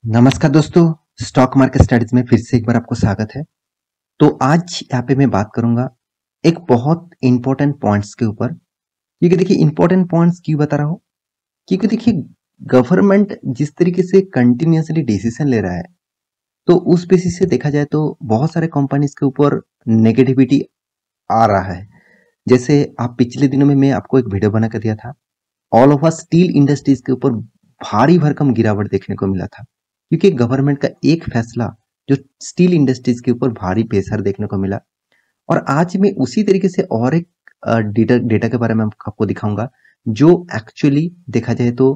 नमस्कार दोस्तों, stock market studies में फिर से एक बार आपको स्वागत है। तो आज यहाँ पे मैं बात करूंगा एक बहुत इंपॉर्टेंट पॉइंट्स के ऊपर। क्योंकि देखिए इंपॉर्टेंट पॉइंट्स क्यों बता रहा हूँ, क्योंकि देखिए गवर्नमेंट जिस तरीके से कंटिन्यूअसली डिसीजन ले रहा है, तो उस बेसिस से देखा जाए तो बहुत सारे कंपनीज के ऊपर नेगेटिविटी आ रहा है। जैसे आप पिछले दिनों में मैं आपको एक वीडियो बना कर दिया था, ऑल ओवर स्टील इंडस्ट्रीज के ऊपर भारी भरकम गिरावट देखने को मिला था, क्योंकि गवर्नमेंट का एक फैसला जो स्टील इंडस्ट्रीज के ऊपर भारी प्रेशर देखने को मिला। और आज मैं उसी तरीके से और एक डेटा डेटा के बारे में आपको दिखाऊंगा, जो एक्चुअली देखा जाए तो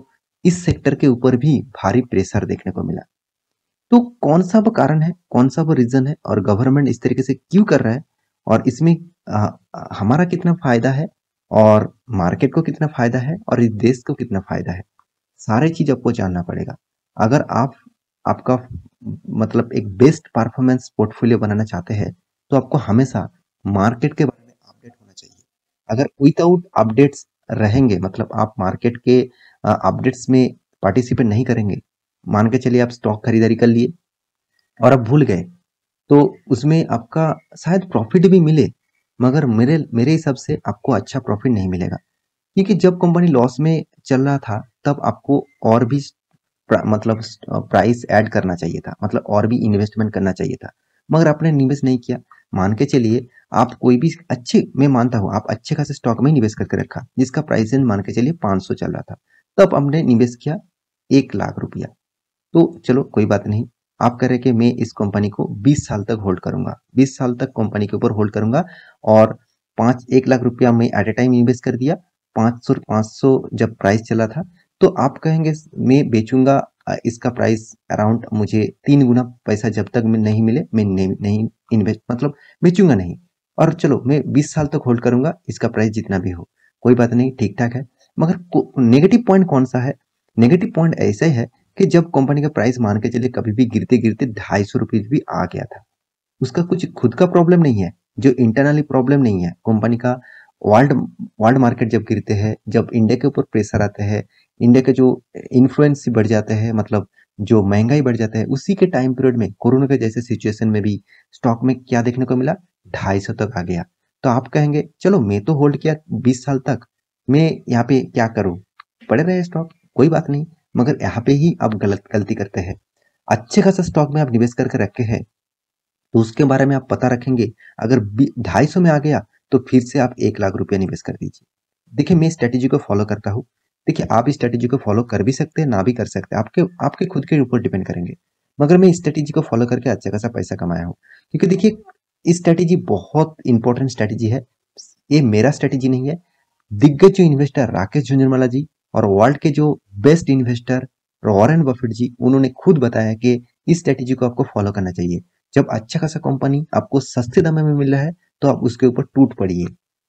इस सेक्टर के ऊपर भी भारी प्रेशर देखने को मिला। तो कौन सा वो कारण है, कौन सा वो रीजन है, और गवर्नमेंट इस तरीके से क्यों कर रहा है, और इसमें हमारा कितना फायदा है, और मार्केट को कितना फायदा है, और इस देश को कितना फायदा है, सारे चीज आपको जानना पड़ेगा। अगर आप आपका मतलब एक बेस्ट परफॉर्मेंस पोर्टफोलियो बनाना चाहते हैं, तो आपको हमेशा मार्केट के बारे में अपडेट होना चाहिए। अगर विदाउट अपडेट्स रहेंगे, मतलब आप मार्केट के अपडेट्स में पार्टिसिपेट नहीं करेंगे, मान के चलिए आप स्टॉक खरीदारी कर लिए और आप भूल गए, तो उसमें आपका शायद प्रॉफिट भी मिले, मगर मेरे मेरे हिसाब से आपको अच्छा प्रॉफिट नहीं मिलेगा। क्योंकि जब कंपनी लॉस में चल रहा था, तब आपको और भी मतलब प्राइस ऐड करना चाहिए था, मतलब और भी इन्वेस्टमेंट करना चाहिए था, मगर आपने निवेश नहीं किया। मान के चलिए आप कोई भी अच्छे, मैं मानता हूँ आप अच्छे खासे स्टॉक में निवेश करके रखा, जिसका प्राइस मान के चलिए 500 चल रहा था, तब हमने निवेश किया 1 लाख रुपया। तो चलो कोई बात नहीं, आप कह रहे कि मैं इस कंपनी को 20 साल तक होल्ड करूंगा, 20 साल तक कंपनी के ऊपर होल्ड करूंगा, और 1 लाख रुपया मैं एट ए टाइम इन्वेस्ट कर दिया। 500 जब प्राइस चला था, तो आप कहेंगे मैं बेचूंगा, इसका प्राइस अराउंड मुझे 3 गुना पैसा जब तक मैं नहीं मिले, मैं नहीं इन्वेस्ट, मतलब बेचूंगा नहीं, और चलो मैं 20 साल तक होल्ड करूंगा, इसका प्राइस जितना भी हो, कोई बात नहीं, ठीक ठाक है। मगर नेगेटिव पॉइंट कौन सा है? नेगेटिव पॉइंट ऐसा ही है कि जब कंपनी का प्राइस मान के चलिए कभी भी गिरते गिरते 250 रुपीज भी आ गया था, उसका कुछ खुद का प्रॉब्लम नहीं है, जो इंटरनली प्रॉब्लम नहीं है कंपनी का। वर्ल्ड वर्ल्ड मार्केट जब गिरते हैं, जब इंडिया के ऊपर प्रेशर आते हैं, इंडिया के जो इन्फ्लुएंस बढ़ जाते हैं, मतलब जो महंगाई बढ़ जाता है, उसी के टाइम पीरियड में कोरोना के जैसे सिचुएशन में भी स्टॉक में क्या देखने को मिला, 250 तक आ गया। तो आप कहेंगे चलो मैं तो होल्ड किया 20 साल तक, मैं यहाँ पे क्या करूँ, पड़े रहे स्टॉक, कोई बात नहीं। मगर यहाँ पे ही आप गलती करते हैं। अच्छे खासा स्टॉक में आप निवेश करके रखे हैं, तो उसके बारे में आप पता रखेंगे। अगर 250 में आ गया, तो फिर से आप 1 लाख रुपया निवेश कर दीजिए। देखिए मैं स्ट्रेटेजी को फॉलो करता हूँ। देखिए आप इस स्ट्रेटेजी को फॉलो कर भी सकते हैं, ना भी कर सकते हैं, आपके आपके खुद के ऊपर डिपेंड करेंगे। मगर मैं इस स्ट्रेटेजी को फॉलो करके अच्छा खासा पैसा कमाया हूँ, क्योंकि देखिए इस स्ट्रेटेजी बहुत इंपॉर्टेंट स्ट्रेटेजी है। ये मेरा स्ट्रेटेजी नहीं है, दिग्गज जो इन्वेस्टर राकेश झुंझुनवाला जी और वर्ल्ड के जो बेस्ट इन्वेस्टर वॉरेन बफेट जी, उन्होंने खुद बताया कि इस स्ट्रेटेजी को आपको फॉलो करना चाहिए। जब अच्छा खासा कंपनी आपको सस्ते दाम में मिल रहा है, तो आप उसके ऊपर टूट पड़िए।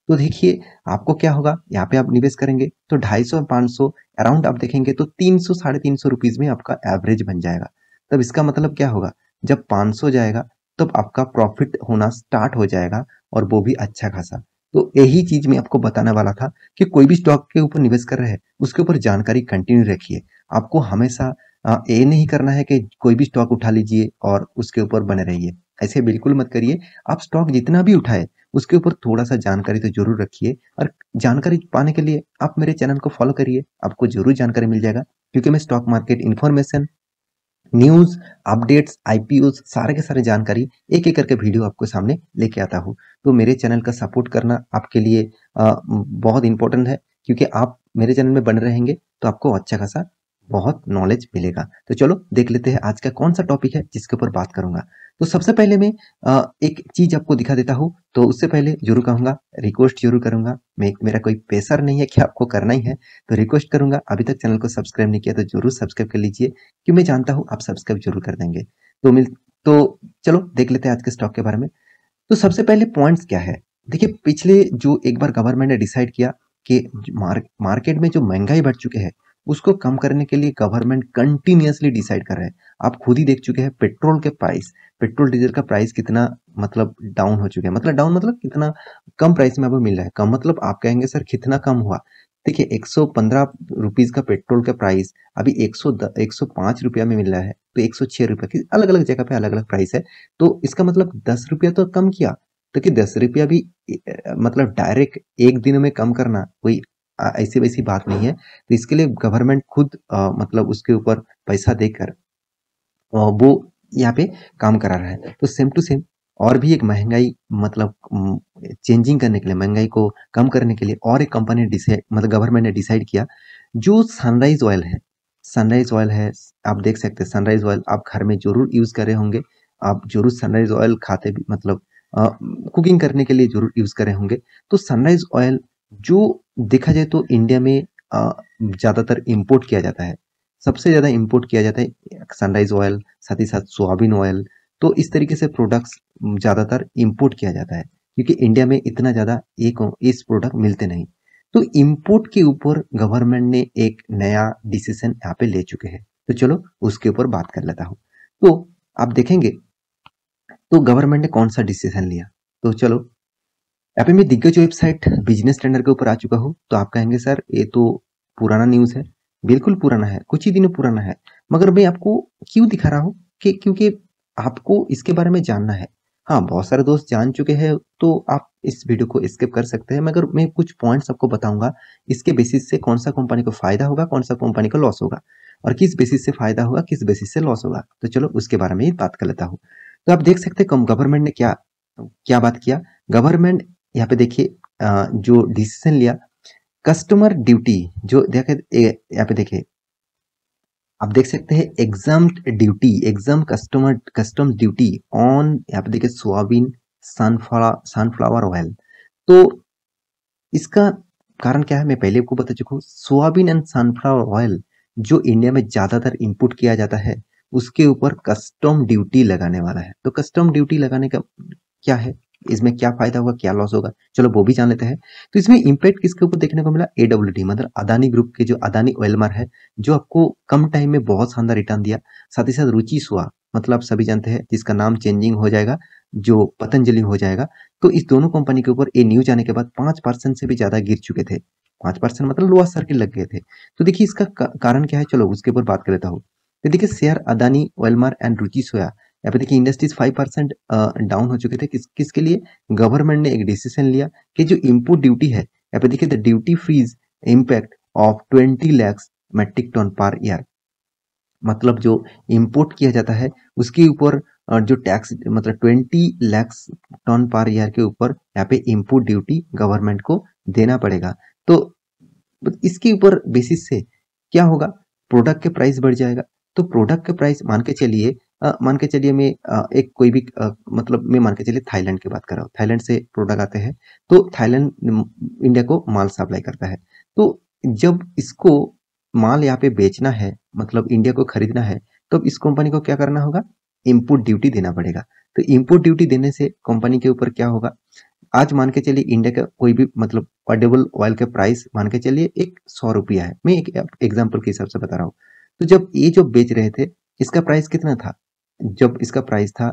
तो देखिए आपको क्या होगा, यहाँ पे आप निवेश करेंगे तो 250 500 अराउंड आप देखेंगे तो 300 350 रुपीज में आपका एवरेज बन जाएगा। तब इसका मतलब क्या होगा, जब 500 जाएगा, तब आपका प्रॉफिट होना स्टार्ट हो जाएगा, और वो भी अच्छा खासा। तो यही चीज मैं आपको बताने वाला था कि कोई भी स्टॉक के ऊपर निवेश कर रहे हैं, उसके ऊपर जानकारी कंटिन्यू रखिए। आपको हमेशा ये नहीं करना है कि कोई भी स्टॉक उठा लीजिए और उसके ऊपर बने रहिए, ऐसे बिल्कुल मत करिए। आप स्टॉक जितना भी उठाए, उसके ऊपर थोड़ा सा जानकारी तो जरूर रखिए, और जानकारी पाने के लिए आप मेरे चैनल को फॉलो करिए, आपको जरूर जानकारी मिल जाएगा। क्योंकि मैं stock market information, news, updates, IPO, सारे के सारे जानकारी एक एक करके वीडियो आपको सामने लेके आता हूँ। तो मेरे चैनल का सपोर्ट करना आपके लिए बहुत इंपॉर्टेंट है, क्योंकि आप मेरे चैनल में बने रहेंगे तो आपको अच्छा खासा बहुत नॉलेज मिलेगा। तो चलो देख लेते हैं आज का कौन सा टॉपिक है जिसके ऊपर बात करूंगा। तो सबसे पहले मैं एक चीज आपको दिखा देता हूँ। तो उससे पहले जरूर कहूंगा, रिक्वेस्ट जरूर करूंगा, मैं मेरा कोई प्रेशर नहीं है कि आपको करना ही है, तो रिक्वेस्ट करूंगा, अभी तक चैनल को सब्सक्राइब नहीं किया तो जरूर सब्सक्राइब कर लीजिए, कि मैं जानता हूँ आप सब्सक्राइब जरूर कर देंगे। तो चलो देख लेते हैं आज के स्टॉक के बारे में। तो सबसे पहले पॉइंट्स क्या है, देखिए पिछले जो एक बार गवर्नमेंट ने डिसाइड किया कि मार्केट में जो महंगाई बढ़ चुके हैं, उसको कम करने के लिए गवर्नमेंट कंटिन्यूअसली डिसाइड कर रहा है। आप खुद ही देख चुके हैं पेट्रोल के प्राइस, पेट्रोल डीजल का प्राइस कितना मतलब डाउन हो चुके हैं, मतलब डाउन मतलब कितना कम प्राइस में आपको मिल रहा है। कम मतलब आप कहेंगे सर कितना कम हुआ, देखिए 115 रुपीज का पेट्रोल का प्राइस अभी 105 रुपया में मिल रहा है, तो 106 रुपया की अलग अलग जगह पे अलग अलग प्राइस है। तो इसका मतलब 10 रुपया तो कम किया। तो कि 10 रुपया भी मतलब डायरेक्ट एक दिन में कम करना कोई ऐसी वैसी बात नहीं है। तो इसके लिए गवर्नमेंट खुद मतलब उसके ऊपर पैसा देकर वो यहाँ पे काम करा रहा है। तो सेम टू सेम और भी एक महंगाई मतलब चेंजिंग करने के लिए, महंगाई को कम करने के लिए और एक कंपनी ने डिसाइड मतलब गवर्नमेंट ने डिसाइड किया, जो सनराइज ऑयल है। सनराइज ऑयल है, आप देख सकते हैं सनराइज ऑयल आप घर में जरूर यूज करे होंगे। आप जरूर सनराइज ऑयल खाते भी मतलब कुकिंग करने के लिए जरूर यूज करे होंगे। तो सनराइज ऑयल जो देखा जाए तो इंडिया में ज्यादातर इंपोर्ट किया जाता है। सबसे ज़्यादा इंपोर्ट किया जाता है सनराइज ऑयल, साथ ही साथ सोयाबीन ऑयल। तो इस तरीके से प्रोडक्ट्स ज़्यादातर इंपोर्ट किया जाता है, क्योंकि इंडिया में इतना ज़्यादा इस प्रोडक्ट मिलते नहीं। तो इंपोर्ट के ऊपर गवर्नमेंट ने एक नया डिसीजन यहाँ पे ले चुके हैं। तो चलो उसके ऊपर बात कर लेता हूँ। तो आप देखेंगे तो गवर्नमेंट ने कौन सा डिसीजन लिया। तो चलो यहाँ पे मैं दिग्गज वेबसाइट बिजनेस स्टैंडर्ड के ऊपर आ चुका हूँ। तो आप कहेंगे सर ये तो पुराना न्यूज़ है। बिल्कुल पुराना है, कुछ ही दिनों पुराना है। मगर मैं आपको क्यों दिखा रहा हूँ कि क्योंकि आपको इसके बारे में जानना है। हाँ, बहुत सारे दोस्त जान चुके हैं तो आप इस वीडियो को स्किप कर सकते हैं, मगर मैं कुछ पॉइंट्स आपको बताऊंगा। इसके बेसिस से कौन सा कंपनी को फायदा होगा, कौन सा कंपनी को लॉस होगा, और किस बेसिस से फायदा होगा, किस बेसिस से लॉस होगा। तो चलो उसके बारे में ही बात कर लेता हूँ। तो आप देख सकते हैं गवर्नमेंट ने क्या क्या बात किया। गवर्नमेंट यहाँ पे देखिए जो डिसीजन लिया, कस्टमर ड्यूटी जो देखे यहाँ पे देखिए आप देख सकते हैं एग्जाम कस्टम ड्यूटी ऑन, यहाँ पे देखिए सोयाबीन सनफ्लावर ऑयल। तो इसका कारण क्या है मैं पहले आपको बता चुका हूँ। सोयाबीन एंड सनफ्लावर ऑयल जो इंडिया में ज्यादातर इंपोर्ट किया जाता है, उसके ऊपर कस्टम ड्यूटी लगाने वाला है। तो कस्टम ड्यूटी लगाने का क्या है, इसमें क्या फायदा होगा, क्या लॉस होगा, चलो वो भी जान लेते हैं। तो इसमें इम्पैक्ट किसके ऊपर देखने को मिला, एडब्ल्यूडी मतलब अदानी ग्रुप के जो अदानी ऑयलमार है, जो आपको कम टाइम में बहुत शानदार रिटर्न दिया। साथ ही साथ रुचि सुआ मतलब आप सभी जानते हैं जिसका नाम चेंजिंग हो जाएगा, जो पतंजलि हो जाएगा। तो इस दोनों कंपनी के ऊपर ये न्यूज आने के बाद 5% से भी ज्यादा गिर चुके थे। 5% मतलब लोअर सर्किट लग गए थे। तो देखिए इसका कारण क्या है, चलो उसके ऊपर बात कर लेता हूँ। तो देखिए शेयर अदानी ऑयलमार एंड रुचि सोया, यहाँ पे देखिए इंडस्ट्रीज 5% डाउन हो चुके थे। किसके लिए, गवर्नमेंट ने एक डिसीजन लिया कि जो इनपुट ड्यूटी है, यहाँ पे देखिए the duty freeze impact of 20 lakhs metric tonne per year. मतलब जो इंपोर्ट किया जाता है उसके ऊपर जो टैक्स मतलब 20 lakhs टन पर ईयर के ऊपर यहाँ पे इनपुट ड्यूटी गवर्नमेंट को देना पड़ेगा। तो इसके ऊपर बेसिस से क्या होगा, प्रोडक्ट के प्राइस बढ़ जाएगा। तो प्रोडक्ट के प्राइस मान के चलिए मैं एक कोई भी मतलब मैं मान के चलिए थाईलैंड की बात कर रहा हूँ। थाईलैंड से प्रोडक्ट आते हैं, तो थाईलैंड इंडिया को माल सप्लाई करता है। तो जब इसको माल यहाँ पे बेचना है मतलब इंडिया को खरीदना है, तो इस कंपनी को क्या करना होगा, इनपुट ड्यूटी देना पड़ेगा। तो इनपुट ड्यूटी देने से कंपनी के ऊपर क्या होगा, आज मान के चलिए इंडिया का कोई भी मतलब ऑडिबल ऑयल का प्राइस मान के चलिए एक 100 रुपया है, मैं एक एग्जाम्पल के हिसाब से बता रहा हूँ। तो जब ये जो बेच रहे थे, इसका प्राइस कितना था, जब इसका प्राइस था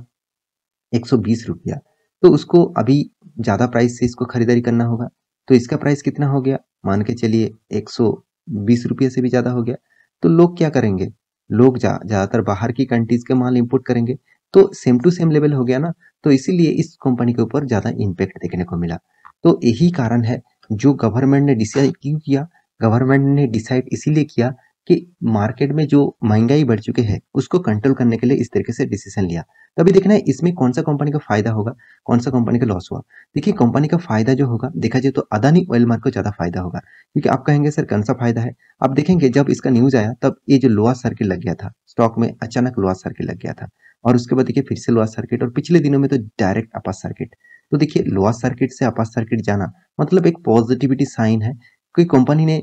120 रुपया, तो उसको अभी ज्यादा प्राइस से इसको खरीदारी करना होगा। तो इसका प्राइस कितना हो गया, मान के चलिए 120 रुपये से भी ज्यादा हो गया। तो लोग क्या करेंगे, लोग ज्यादातर बाहर की कंट्रीज के माल इंपोर्ट करेंगे। तो सेम टू सेम लेवल हो गया ना। तो इसीलिए इस कंपनी के ऊपर ज्यादा इम्पैक्ट देखने को मिला। तो यही कारण है जो गवर्नमेंट ने डिसाइड क्यों किया, गवर्नमेंट ने डिसाइड इसीलिए किया कि मार्केट में जो महंगाई बढ़ चुके हैं उसको कंट्रोल करने के लिए इस तरीके से डिसीजन लिया। तो अभी देखना है इसमें कौन सा कंपनी का फायदा होगा, कौन सा कंपनी का लॉस हुआ। देखिए कंपनी का फायदा जो होगा देखा जाए तो अदानी ऑयल मार्क को ज्यादा फायदा होगा, क्योंकि आप कहेंगे सर कौन सा फायदा है। आप देखेंगे जब इसका न्यूज आया तब ये जो लोअर सर्किट लग गया था स्टॉक में, अचानक लोअर सर्किट लग गया था, और उसके बाद देखिए फिर से लोअर सर्किट, और पिछले दिनों में तो डायरेक्ट अपर सर्किट। तो देखिए लोअर सर्किट से अपर सर्किट जाना मतलब एक पॉजिटिविटी साइन है कि कंपनी ने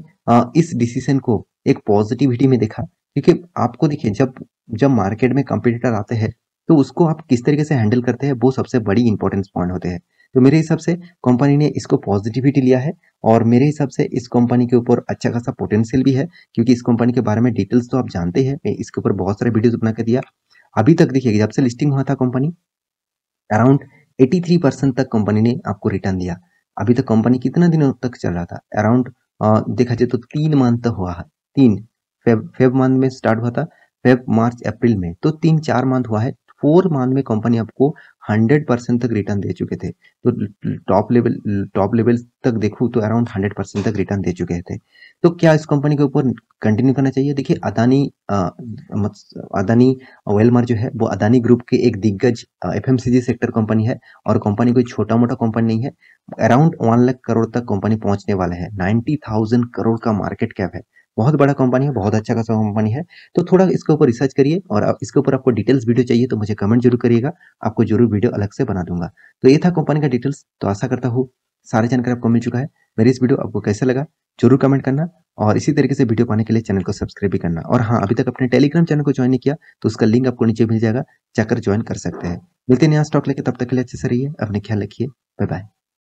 इस डिसीजन को एक पॉजिटिविटी में देखा। क्योंकि आपको देखिए जब जब मार्केट में कंपटीटर आते हैं तो उसको आप किस तरीके से हैंडल करते हैं वो सबसे बड़ी इंपॉर्टेंस पॉइंट होते हैं। तो मेरे हिसाब से कंपनी ने इसको पॉजिटिविटी लिया है, और मेरे हिसाब से इस कंपनी के ऊपर अच्छा खासा पोटेंशियल भी है, क्योंकि इस कंपनी के बारे में डिटेल्स तो आप जानते हैं, मैं इसके ऊपर बहुत सारे वीडियोस बना के दिया। अभी तक देखिए जब से लिस्टिंग हुआ था कंपनी, अराउंड 83% तक कंपनी ने आपको रिटर्न दिया। अभी तक कंपनी कितना दिनों तक चल रहा था, अराउंड देखा जाए तो 3 मंथ तो हुआ है। 3 फेब मंथ में स्टार्ट हुआ था, फेब, मार्च, अप्रैल में, तो 3-4 मंथ हुआ है। 4 मंथ में कंपनी आपको 100% तक रिटर्न दे चुके थे। तो टॉप लेवल तक देखूँ तो अराउंड 100% तक रिटर्न दे चुके थे। तो क्या इस कंपनी के ऊपर कंटिन्यू करना चाहिए? देखिए अदानी वेलमार जो है वो अदानी ग्रुप के एक दिग्गज एफएमसीजी सेक्टर कंपनी है, और कंपनी कोई छोटा-मोटा कंपनी नहीं है। अराउंड 1 लाख करोड़ तक कंपनी पहुंचने वाला है। 90,000 करोड़ का मार्केट कैप है। बहुत बड़ा कंपनी है, बहुत अच्छा खासा कंपनी है। तो थोड़ा इसके ऊपर रिसर्च करिए, और इसके ऊपर आपको डिटेल्स वीडियो चाहिए तो मुझे कमेंट जरूर करिएगा, आपको जरूर वीडियो अलग से बना दूंगा। तो ये था कंपनी का डिटेल्स। तो आशा करता हूँ सारी जानकारी आपको मिल चुका है। मेरी इस वीडियो आपको कैसा लगा जरूर कमेंट करना, और इसी तरीके से वीडियो पाने के लिए चैनल को सब्सक्राइब भी करना। और हाँ, अभी तक अपने टेलीग्राम चैनल को ज्वाइन नहीं किया तो उसका लिंक आपको नीचे मिल जाएगा, जाकर ज्वाइन कर सकते हैं। मिलते हैं नया स्टॉक लेके, तब तक के लिए अच्छे से रहिए, अपने ख्याल रखिए, बाय बाय।